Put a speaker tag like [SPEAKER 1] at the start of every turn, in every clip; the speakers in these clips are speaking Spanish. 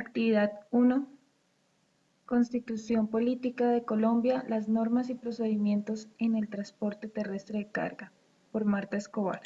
[SPEAKER 1] Actividad 1. Constitución Política de Colombia, las normas y procedimientos en el transporte terrestre de carga, por Marta Escobar.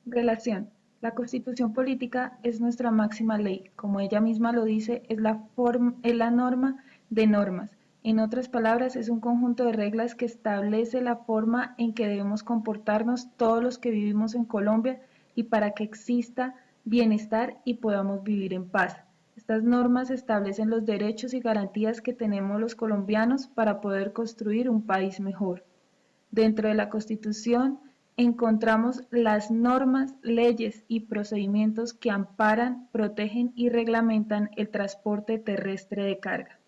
[SPEAKER 1] Relación. La Constitución Política es nuestra máxima ley. Como ella misma lo dice, es la norma de normas. En otras palabras, es un conjunto de reglas que establece la forma en que debemos comportarnos todos los que vivimos en Colombia y para que exista bienestar y podamos vivir en paz. Estas normas establecen los derechos y garantías que tenemos los colombianos para poder construir un país mejor. Dentro de la Constitución encontramos las normas, leyes y procedimientos que amparan, protegen y reglamentan el transporte terrestre de carga.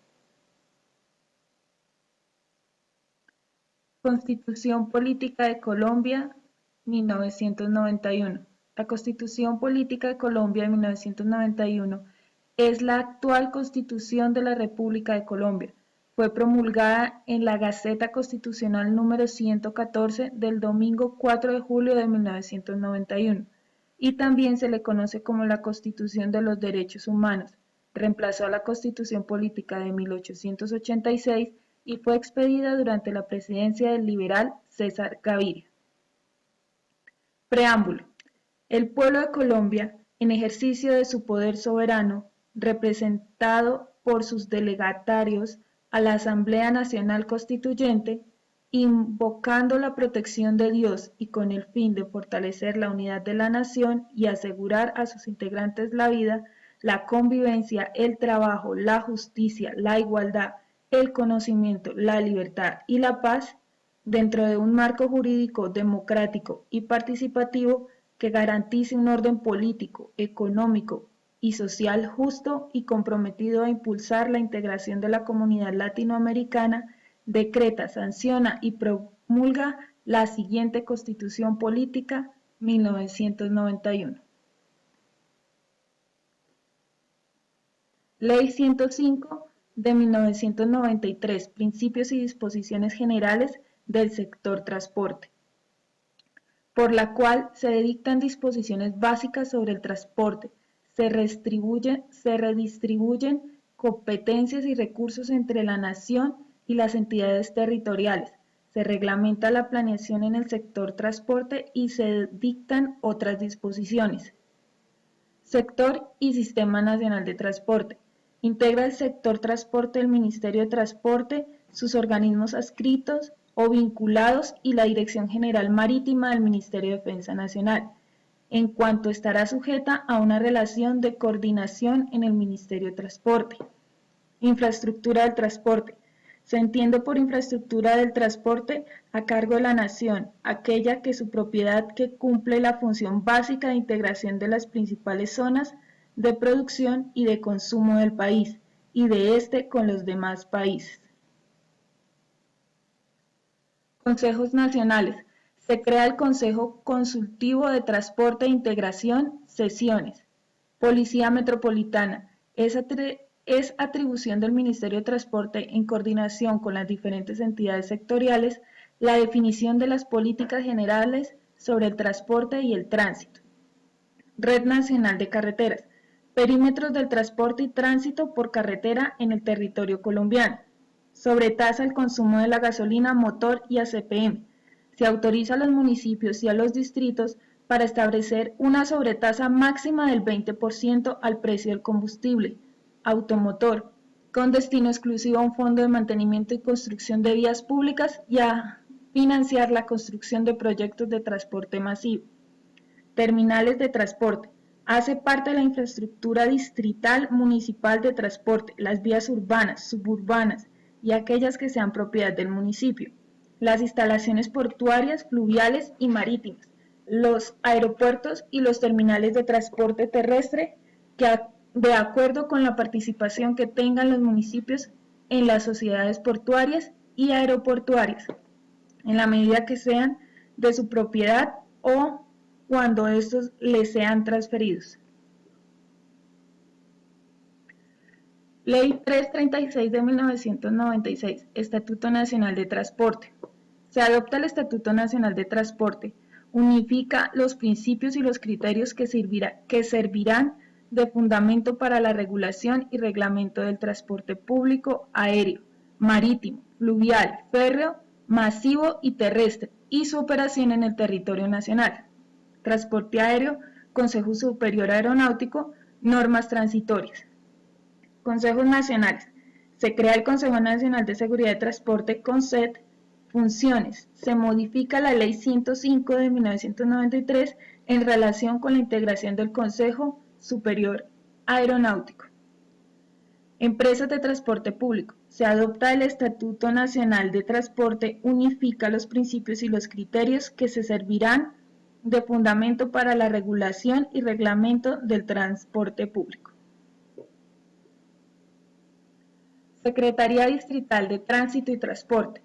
[SPEAKER 1] Constitución Política de Colombia, 1991. La Constitución Política de Colombia de 1991 es la actual Constitución de la República de Colombia. Fue promulgada en la Gaceta Constitucional número 114 del domingo 4 de julio de 1991 y también se le conoce como la Constitución de los Derechos Humanos. Reemplazó a la Constitución Política de 1886 y fue expedida durante la presidencia del liberal César Gaviria. Preámbulo. El pueblo de Colombia, en ejercicio de su poder soberano, representado por sus delegatarios a la Asamblea Nacional Constituyente, invocando la protección de Dios y con el fin de fortalecer la unidad de la nación y asegurar a sus integrantes la vida, la convivencia, el trabajo, la justicia, la igualdad, el conocimiento, la libertad y la paz, dentro de un marco jurídico democrático y participativo que garantice un orden político, económico y social justo y comprometido a impulsar la integración de la comunidad latinoamericana, decreta, sanciona y promulga la siguiente Constitución Política, 1991. Ley 105 de 1993, Principios y disposiciones generales del sector transporte, por la cual se dictan disposiciones básicas sobre el transporte, se redistribuyen competencias y recursos entre la nación y las entidades territoriales, se reglamenta la planeación en el sector transporte y se dictan otras disposiciones. Sector y Sistema Nacional de Transporte. Integra el sector transporte el Ministerio de Transporte, sus organismos adscritos o vinculados y la Dirección General Marítima del Ministerio de Defensa Nacional, en cuanto estará sujeta a una relación de coordinación en el Ministerio de Transporte. Infraestructura del transporte. Se entiende por infraestructura del transporte a cargo de la nación, aquella que su propiedad que cumple la función básica de integración de las principales zonas de producción y de consumo del país, y de este con los demás países. Consejos nacionales. Se crea el Consejo Consultivo de Transporte e Integración, sesiones. Policía Metropolitana. Es atribución del Ministerio de Transporte, en coordinación con las diferentes entidades sectoriales, la definición de las políticas generales sobre el transporte y el tránsito. Red Nacional de Carreteras. Perímetros del transporte y tránsito por carretera en el territorio colombiano. Sobretasa el consumo de la gasolina motor y ACPM. Se autoriza a los municipios y a los distritos para establecer una sobretasa máxima del 20% al precio del combustible automotor, con destino exclusivo a un fondo de mantenimiento y construcción de vías públicas y a financiar la construcción de proyectos de transporte masivo. Terminales de transporte. Hace parte de la infraestructura distrital municipal de transporte, las vías urbanas, suburbanas y aquellas que sean propiedad del municipio, las instalaciones portuarias, fluviales y marítimas, los aeropuertos y los terminales de transporte terrestre que de acuerdo con la participación que tengan los municipios en las sociedades portuarias y aeroportuarias, en la medida que sean de su propiedad o cuando estos les sean transferidos. Ley 336 de 1996, Estatuto Nacional de Transporte. Se adopta el Estatuto Nacional de Transporte, unifica los principios y los criterios que servirán de fundamento para la regulación y reglamento del transporte público aéreo, marítimo, fluvial, férreo, masivo y terrestre, y su operación en el territorio nacional. Transporte aéreo, Consejo Superior Aeronáutico, normas transitorias. Consejos Nacionales. Se crea el Consejo Nacional de Seguridad de Transporte, CONSET. Funciones. Se modifica la Ley 105 de 1993 en relación con la integración del Consejo Superior Aeronáutico. Empresas de transporte público. Se adopta el Estatuto Nacional de Transporte, unifica los principios y los criterios que se servirán de fundamento para la regulación y reglamento del transporte público. Secretaría Distrital de Tránsito y Transporte.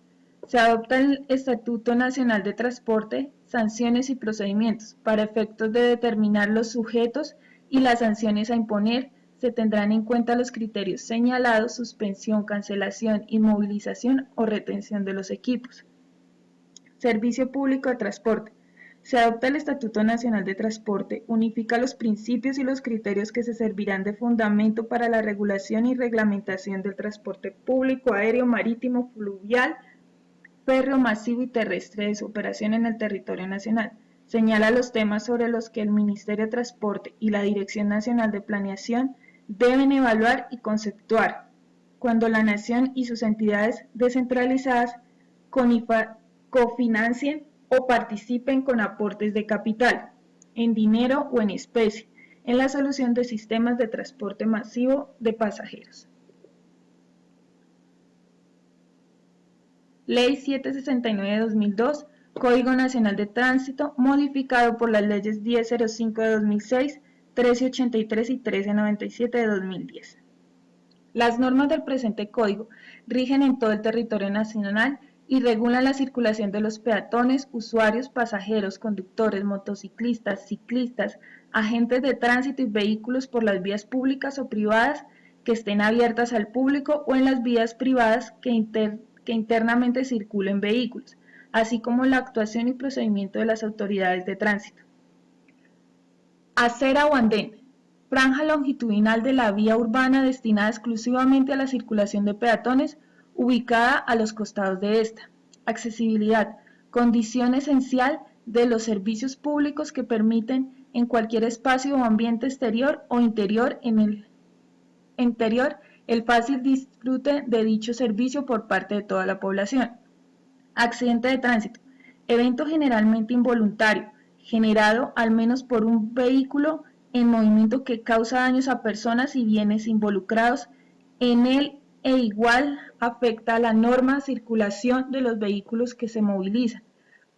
[SPEAKER 1] Se adopta el Estatuto Nacional de Transporte, sanciones y procedimientos. Para efectos de determinar los sujetos y las sanciones a imponer, se tendrán en cuenta los criterios señalados: suspensión, cancelación, inmovilización o retención de los equipos. Servicio Público de Transporte. Se adopta el Estatuto Nacional de Transporte, unifica los principios y los criterios que se servirán de fundamento para la regulación y reglamentación del transporte público aéreo, marítimo, fluvial, férreo, masivo y terrestre de su operación en el territorio nacional. Señala los temas sobre los que el Ministerio de Transporte y la Dirección Nacional de Planeación deben evaluar y conceptuar cuando la Nación y sus entidades descentralizadas cofinancien o participen con aportes de capital, en dinero o en especie, en la solución de sistemas de transporte masivo de pasajeros. Ley 769 de 2002, Código Nacional de Tránsito, modificado por las leyes 1005 de 2006, 1383 y 1397 de 2010. Las normas del presente código rigen en todo el territorio nacional y regulan la circulación de los peatones, usuarios, pasajeros, conductores, motociclistas, ciclistas, agentes de tránsito y vehículos por las vías públicas o privadas que estén abiertas al público o en las vías privadas que internamente circulen vehículos, así como la actuación y procedimiento de las autoridades de tránsito. Acera o andén. Franja longitudinal de la vía urbana destinada exclusivamente a la circulación de peatones, ubicada a los costados de esta. Accesibilidad. Condición esencial de los servicios públicos que permiten en cualquier espacio o ambiente exterior o interior el fácil disfrute de dicho servicio por parte de toda la población. Accidente de tránsito. Evento generalmente involuntario, generado al menos por un vehículo en movimiento que causa daños a personas y bienes involucrados en él e igual afecta a la norma de circulación de los vehículos que se movilizan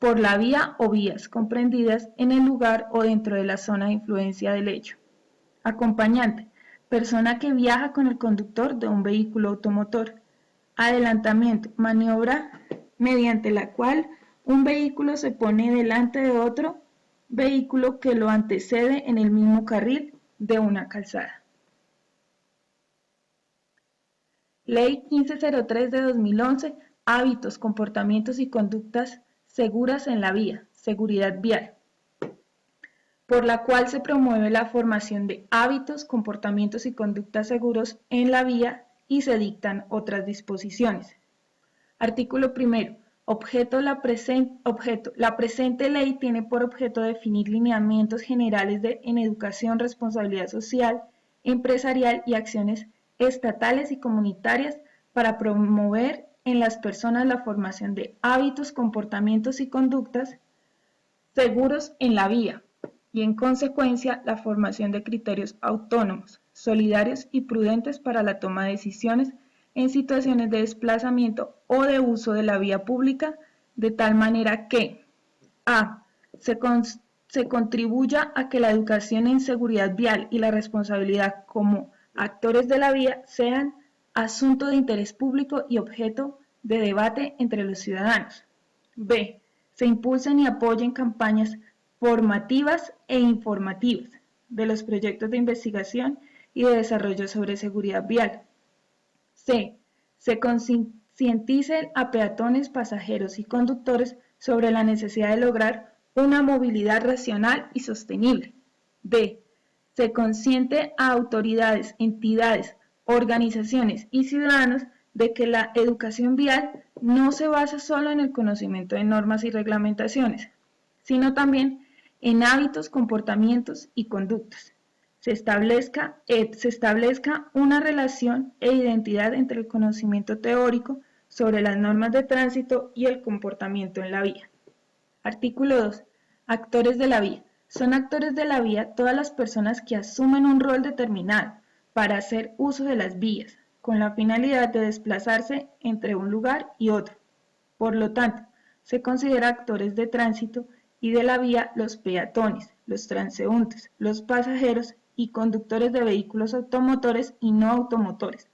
[SPEAKER 1] por la vía o vías comprendidas en el lugar o dentro de la zona de influencia del hecho. Acompañante. Persona que viaja con el conductor de un vehículo automotor. Adelantamiento. Maniobra mediante la cual un vehículo se pone delante de otro vehículo que lo antecede en el mismo carril de una calzada. Ley 1503 de 2011, hábitos, comportamientos y conductas seguras en la vía, seguridad vial, por la cual se promueve la formación de hábitos, comportamientos y conductas seguros en la vía y se dictan otras disposiciones. Artículo 1. La presente ley tiene por objeto definir lineamientos generales en educación, responsabilidad social, empresarial y acciones estatales y comunitarias para promover en las personas la formación de hábitos, comportamientos y conductas seguros en la vía y en consecuencia la formación de criterios autónomos, solidarios y prudentes para la toma de decisiones en situaciones de desplazamiento o de uso de la vía pública, de tal manera que a. Se contribuya a que la educación en seguridad vial y la responsabilidad como actores de la vía sean asunto de interés público y objeto de debate entre los ciudadanos. B. Se impulsen y apoyen campañas formativas e informativas de los proyectos de investigación y de desarrollo sobre seguridad vial. C. Se concientice a peatones, pasajeros y conductores sobre la necesidad de lograr una movilidad racional y sostenible. D. Se conciente a autoridades, entidades, organizaciones y ciudadanos de que la educación vial no se basa solo en el conocimiento de normas y reglamentaciones, sino también en hábitos, comportamientos y conductas. Se establezca una relación e identidad entre el conocimiento teórico sobre las normas de tránsito y el comportamiento en la vía. Artículo 2. Actores de la vía. Son actores de la vía todas las personas que asumen un rol determinado para hacer uso de las vías, con la finalidad de desplazarse entre un lugar y otro. Por lo tanto, se considera actores de tránsito y de la vía los peatones, los transeúntes, los pasajeros y conductores de vehículos automotores y no automotores,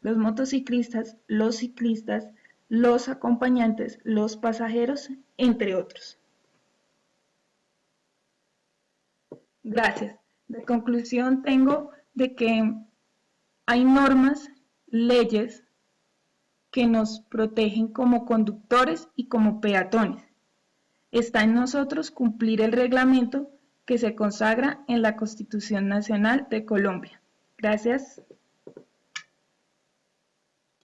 [SPEAKER 1] los motociclistas, los ciclistas, los acompañantes, los pasajeros, entre otros. Gracias. De conclusión tengo de que hay normas, leyes que nos protegen como conductores y como peatones. Está en nosotros cumplir el reglamento que se consagra en la Constitución Nacional de Colombia. Gracias.